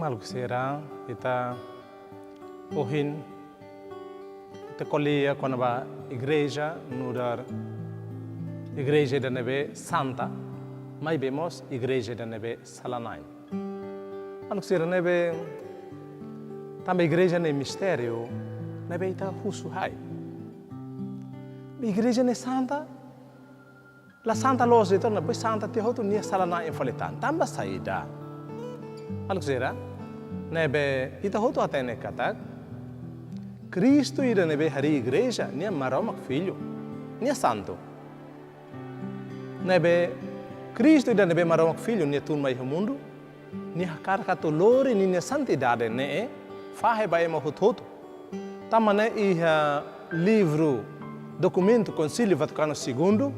Algo será kita ohin kita kolia com a igreja nudar igreja da neve santa, mas vemos igreja da neve salanai. Algo será neve também igreja ne mistério neve ita husuhai. Igreja ne santa la santa loja itu na pois santa te hotu nia salanai infalitan tamba saída. Algo será nebe ita hotu atene katak Cristo ira nebe hari igreja nia maromak filho nia santo nebe Cristo ira nebe maromak filho nia tun mai mundo nia hakar katolori nia santidade ne fahe bae ma hotu tamane iha livro documento Concílio Vaticano II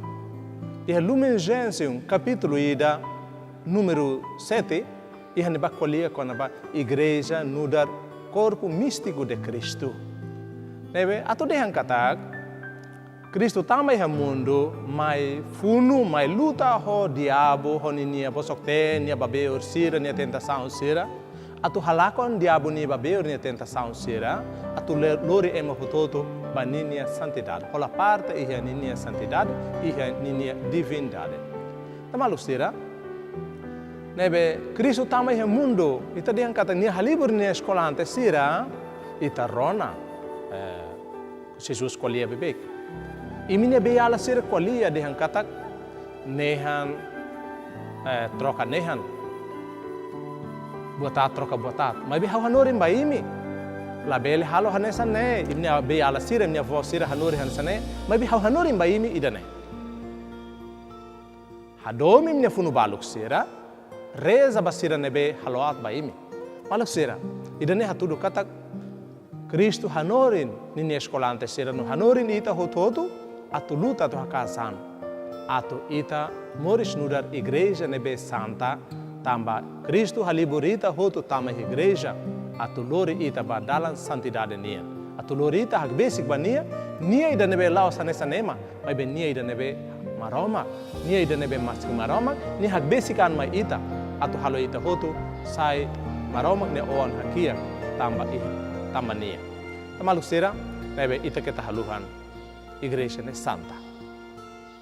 iha Lumen Gentium capítulo ida número 7 iha neba kolia com a igreja nudar corpo místico de Cristo. Nebe ato dehan katak Cristo também é mundo mai funu mai luta ho diabo ho nia bosokte nia babeor sira nia tentação sira ato halakon diabo nia babeor nia tentação sira ato lori ema hototo baninia santidade hola parte iha nia santidade iha nia divindade tamalu sira nebe Cristo também é mundo ita dehan katak nia halibur nia escola ante sira ita rona Jesus kolia bebek. Imine beyala sir kolia dehan katak nehan troca nehan botat troca botat. Mas behau hanorin ba imi. La bele halo hanesa ne imne beyala sir imne vo sir hanori hansane. Mas behau hanorin ba imi idane. Hadom imne funu baluk sira reza basira nebe haloat ba imi. Baluk sira idane hatudu katak Cristo hanorin nini escolante sira no hanorin ita hototo atu luta tu hakasan atu ita moris nudar igreja nebe santa tamba Cristo haliburita hoto tama igreja atu lori ita badalan santidade nia atu lori ita hak basic bania nia ida nebe lao sanesa nema mai ben nia ida nebe maroma nia ida nebe masik maroma ni hak basic an mai ita atu halo ita hoto sai maroma ne on hakia tamba tamba nia. Tamalu sira, nebe ita kita haluhan igreja ne santa.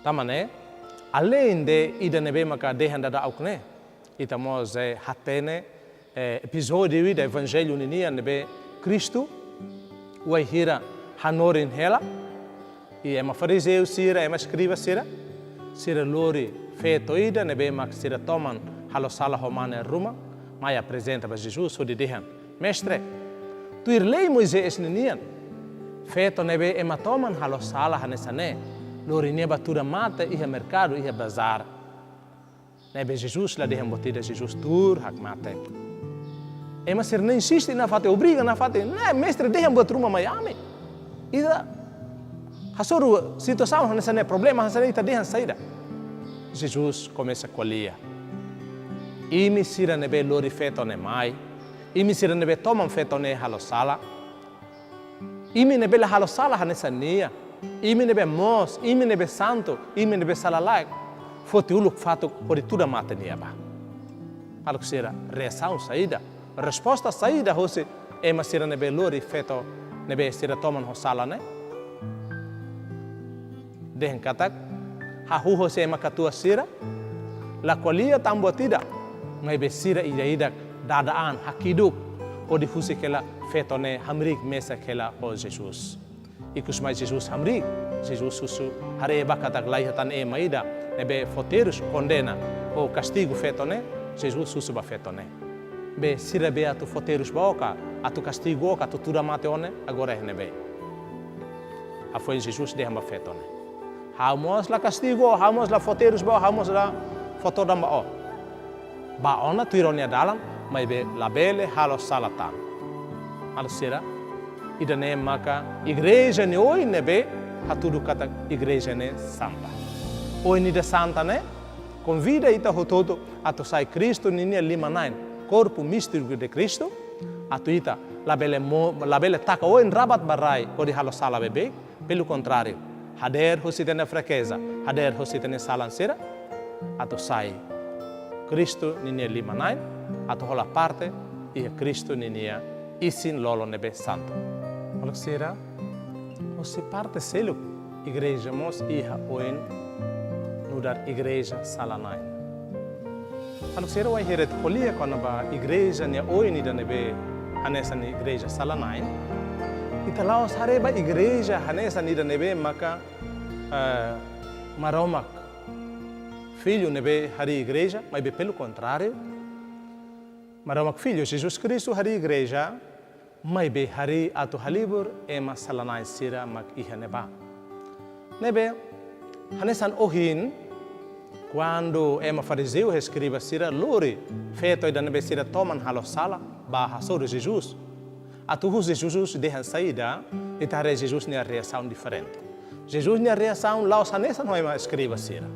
Tamane, além de ida nebe maka dehan dada aukne, ita moze hatene episódio ida evangelho ninia nebe Cristo, uai hira hanorin hela, e ema fariseu sira, ema escriba sira lori feto ida nebe mak sira toman halosala romana ruma, mai apresenta para Jesus o de dehan, mestre, tu irlei Moisés ninian feto nebe ematoman halo sala hanesane lori neba tura mata iha mercado iha bazar nebe Jesus la dehan botida Jesus tur hak mate ema ser nem insiste na fate obriga na fate né mestre dehan bot ruma Miami ida hasoro situação hanesane problema hanesane ita dehan saída Jesus começa a colia imi sira nebe lori feto ne mai imi sira nebe tomam feto ne halosala imi nebe la halosala hanesa nia imi nebe mos imi nebe santo imi nebe salalai foti uluk fato por tudo mata nia ba algo sira reação saída resposta saída hose ema sira nebe lori feto nebe sira tomam hosala ne dehen katak ha hu hose ema katua sira la kolia tambotida ngai be sira ida dadaan hakiduk o difusi kela fetone hamrik mesa kela o Jesus. Ikus mai Jesus hamrik, Jesus susu hare bakatak laihatan e maida nebe foterus condena o castigo fetone, Jesus susu ba fetone. Be sira be atu foterus baoka, atu castigo oka atu tura mateone agora nebe. A foi Jesus de hamba fetone. Hamos la castigo, hamos la foterus ba, hamos la fotodamba o. Ba ona tu ironia dalam mai be labele halo salatan. Halo sira ida ne maka igreja ne oi nebe hatudu kata igreja ne santa. Oi ni de santa ne convida ita hototo ato sai Cristo ninia limanan corpo místico de Cristo atu ita labele taka oi en rabat barai o de halo sala bebe pelo contrário hader hositene fraqueza hader hositene salan sira ato sai Cristo ninia limanan ato hola parte ia Cristo ninia isin lolo nebe santo. Maluk sira, você parte selo igreja mos iha oin nudar igreja salanai. Maluk sira wai heret kolia kona ba igreja nia oin ida nebe hanesa ni igreja salanai. Ita laos hareba igreja hanesa nida nebe maka maromak filho nebe hari igreja, mas pelo contrário, maromak filho Jesus Cristo hari igreja, mas be hari atu halibur ema salanai sira mak iha neba. Nebe hanesan ohin quando ema fariseu escreva sira lori feito ida nebe sira toman halo sala ba sobre Jesus. Atu Jesus deixa saída e tare Jesus nia reação diferente. Jesus nia reação lá os hanesan não ema escreva sira.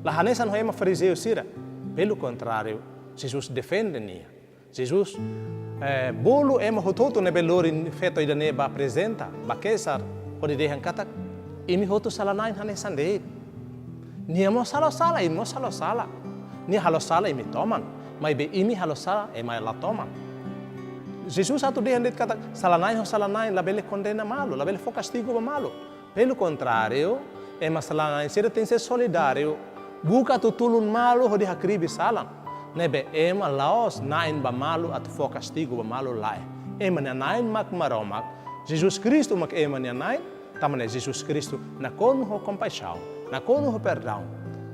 La hanesan não ema fariseu sira. Pelo contrário, Jesus defende nia. Jesus bolo ema hototo nebe lori feito ida neba apresenta ba César pode deixar katak imi hoto salanain hanesan de. Nia mo sala imo sala. Nia halo sala imi toman, mas be imi halo sala ema la toman. Jesus atu dia hendet kata salanain labele condena malo, labele fo castigo malo. Pelo contrário, ema salanain sira tem ser solidário. Buka tu tulun malo hodi hakribi salam. Nebe ema laos nain ba malo atu fo castigo ba malo lai. Ema nain mak maromak. Jesus Cristo mak ema nain, tamane Jesus Cristo na kono ho compaixão, na kono ho perdão.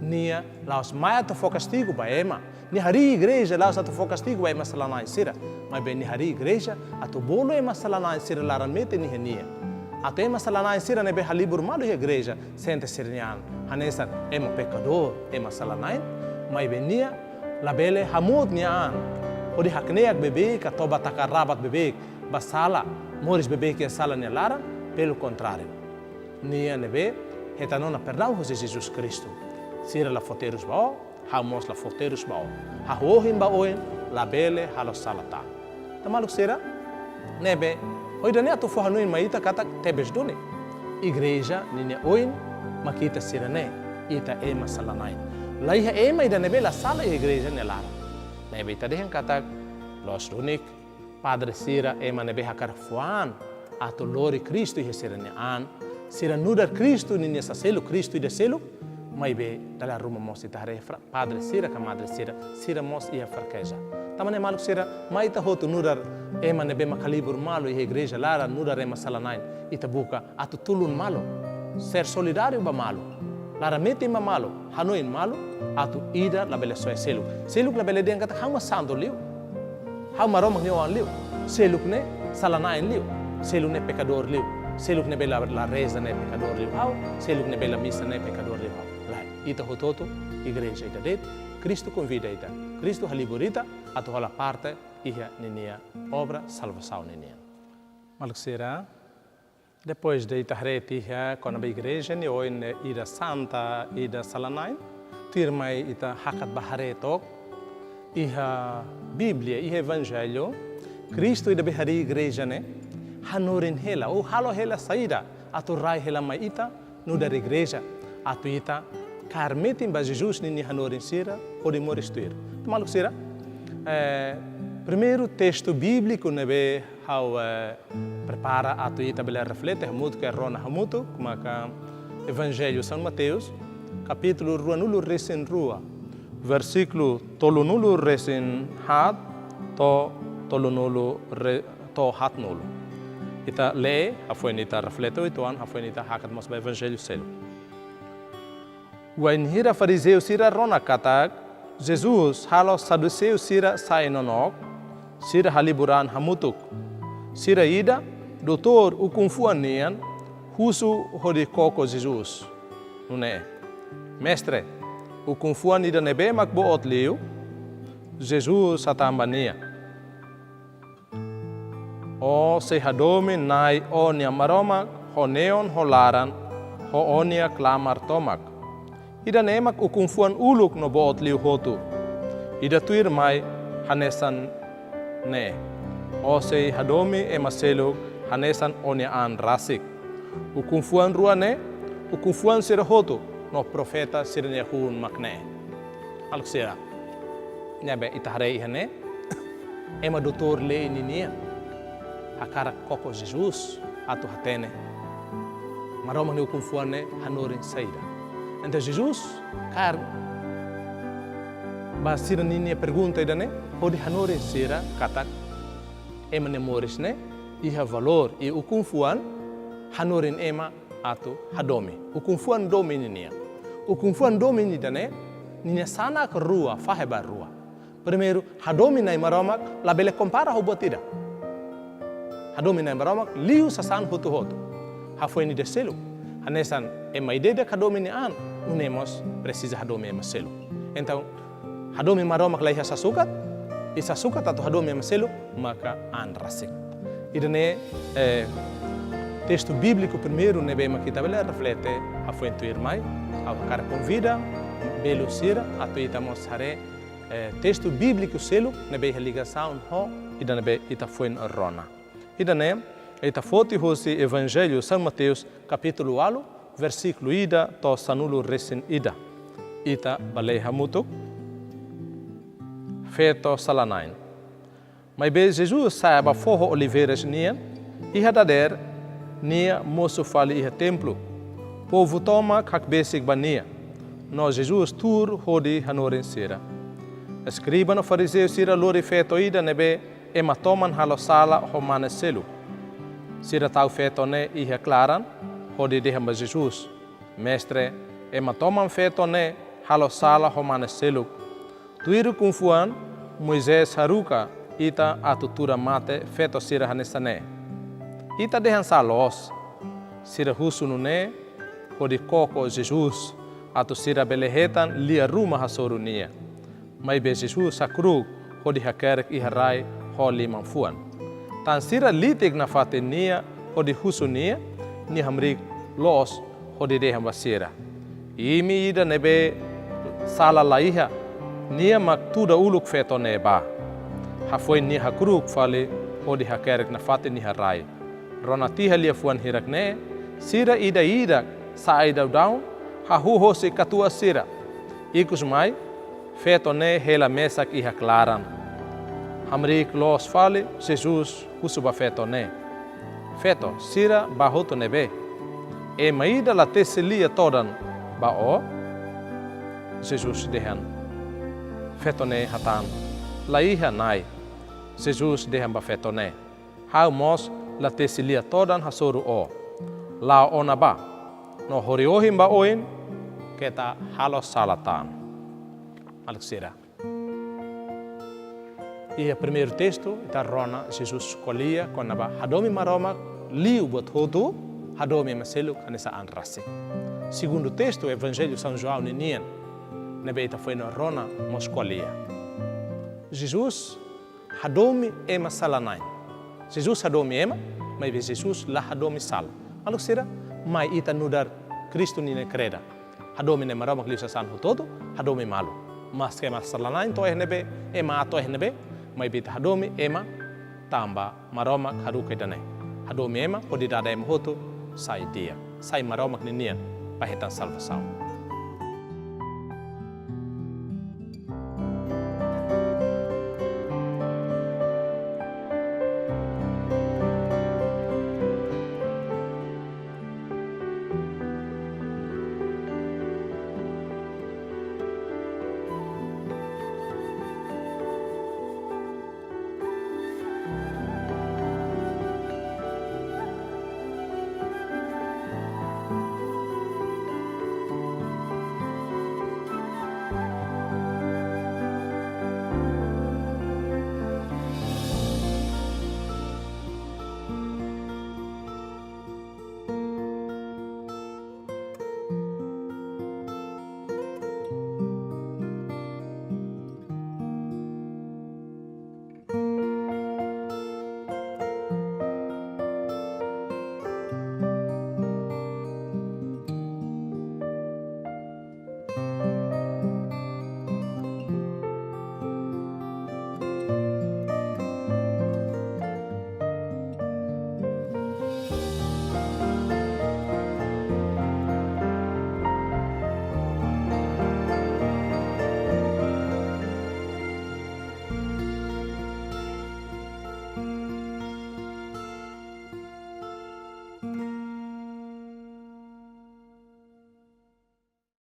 Nia laos mai atu fo castigo ba ema. Ni hari igreja laos atu fo castigo ba ema salanain sira. Mas bem ni hari igreja atu bolo ema salanain sira laramete ni henia. Atu ema salanain sira nebe halibur malo igreja sente sirnian. Hanesan ema pecador ema salanain. Mas bem nia labele hamud nian. Odi hakneak bebek atau batakarabat bebek basala moris bebek ya sala nia lara. Pelo contrário. Nia nebe hetanona perdão José Jesus Cristo. Sira la foterus bao, hamos la foterus bao. Hahohim baoin labele halo salata. Tamaluk sira nebe oidane atu fohanuin maita kata tebes dune. Igreja ninya oin makita sirane ita ema salanain. Laiha ema ida nebe la sala igreja nelara. Nebe ita dehen kata los dunik padre sira ema nebe hakar fuan atu lori Cristo ihe sirane an sira nudar Cristo ninya saselu Cristo ida selu mai be dala ruma mos ita hare padre sira ka madre sira mos ia farkeja. Tamane maluk sira maita hotu nudar ema nebe makalibur malo e igreja lara nudar ema salanain ita buka atu tulun malo ser solidário ba malo lara mete ma malo hanoin malo atu ida labele soe seluk labele den kata hama sando liu hama romak ni wan liu seluk ne salanain liu seluk ne pecador liu seluk ne bela la reza ne pecador liu hau seluk ne bela missa ne pecador liu hau la ita hototo igreja ita det Cristo convida ita Cristo haliburita atu hala parte iha ninia obra salvação ninia. Maluk sira depois de ita hreti iha kona ba igreja ni oin ida santa ida salanain tirmai ita hakat baharetok iha Bíblia iha evangelho Cristo ida behari igreja ne hanurin hela ou halo hela saída atu rai hela mai ita no da igreja atu ita karmetin ba Jesus nini hanurin sira ou de moristuir. Maluk sira primeiro texto bíblico nebe how prepara atu ita bela reflete hamuto que rona hamuto como ka Evangelho São Mateus capítulo ruanulo resen rua versículo tolunulo resen hat to tolunulo to hat nulo. Ita lê hafuin ita reflete ituan hafuin ita hakat mos ba Evangelho selo. Wan hira fariseu sira rona katak Jesus halo saduceu sira sainonok sira haliburan hamutuk sira ida doutor o confuanian husu hodi koko Jesus nune mestre o confuan ida nebe mak boot liu Jesus atambania o se hadome nai onia maromak honeon holaran ho onia klamar tomak ida nemak o confuan uluk no boot liu hotu ida tuir mai hanesan ne o se hadome emaseluk hanesan onia an rasik o confuan ruane o confuan sira hotu no profeta sirne hun makne alxera nebe itahrei hane ema doutor le ininia. Hakara koko Jesus atu hatene. Maroma ni ukumfuane hanorin saída. Então Jesus, cara, basira ninia pergunta idane, pode hanorin sira katak ema nemoris ne, iha valor e ukumfuan hanorin ema atu hadomi. Ukumfuan domi ninia. Ukumfuan domi idane, ninia sana ke rua, faheba rua. Primeiro, hadomi na maromak labele compara ho botida. Hadomi na maromak liu sasan hotu. Hafoi ni deselo. Hanesan ema ideia hadomi ni an, unemos precisa hadomi ema selo. Então, hadomi maromak lai sasukat, e sasukat atau hadomi ema selo, maka an rasik. Idane texto bíblico primeiro nebe ema kita bele reflete hafoi tu irmai, a cara convida, belo sira, atu itamos hare texto bíblico selo nebe ligação ho, idane be ita foi rona. Idane ita foti hosi Evangelho São Mateus capítulo 8 versículo ida to sanulo resin ida. Ita balei hamutuk feto salanain. Mas be Jesus saiba forro oliveiras nian e hadader nia moço fali iha templo. Povo toma kak besig bania. No Jesus tur hodi hanoren sira. Escriba no fariseu sira lori feto ida nebe ema toman halo sala homane selu. Sira tau feto ne iha klaran hodi dehamba Jesus. Mestre ema toman feto ne halo sala homane selu. Tuiru kumfuan Moisés haruka ita atutura mate feto sira hanesane. Ita dehan salos. Sira husunu ne hodi koko Jesus. Atu sira belehetan lia ruma hasorunia. Mai be Jesus sakrug hodi hakerek iharai holi manfuan. Tan sira litig na fatenia hodi husunia ni hamrik los hodi deham basira. Imi ida nebe sala laiha nia maktuda uluk feto neba. Hafoi ni hakrug fale hodi hakerek na fateni harai. Ronatiha lia fuan hirak ne sira ida saida down hahu hosi katua sira. Ikus mai feto ne hela mesak iha klaran. Hamrik los fale Jesus husuba feto ne. Feto sira bahoto nebe. E maida la teselia todan ba o Jesus dehan. Feto ne hatan. La iha nai. Jesus dehan ba feto ne. Hau mos la teselia todan hasoru o. La ona ba. No horiohim ba oin keta halos salatan. Alexira. E o primeiro texto está rona Jesus escolhia quando ba hadomi maroma liu bot hotu hadomi maselu kanesa anrasi. Segundo texto o Evangelho São João ninian nebeita foi na rona moscolia. Jesus hadomi ema salanain. Jesus hadomi ema, mas Jesus la hadomi sal. Alexira mai ita nudar Cristo nine creda. Hadomi ne maroma liu sasan hotodo hadomi malu. Mas que mas salanain to nebe ema to nebe mai bita hadomi ema tamba maroma haruka dane. Hadomi ema podi dada ema hoto sai dia. Sai maroma ninian pahetan salvação.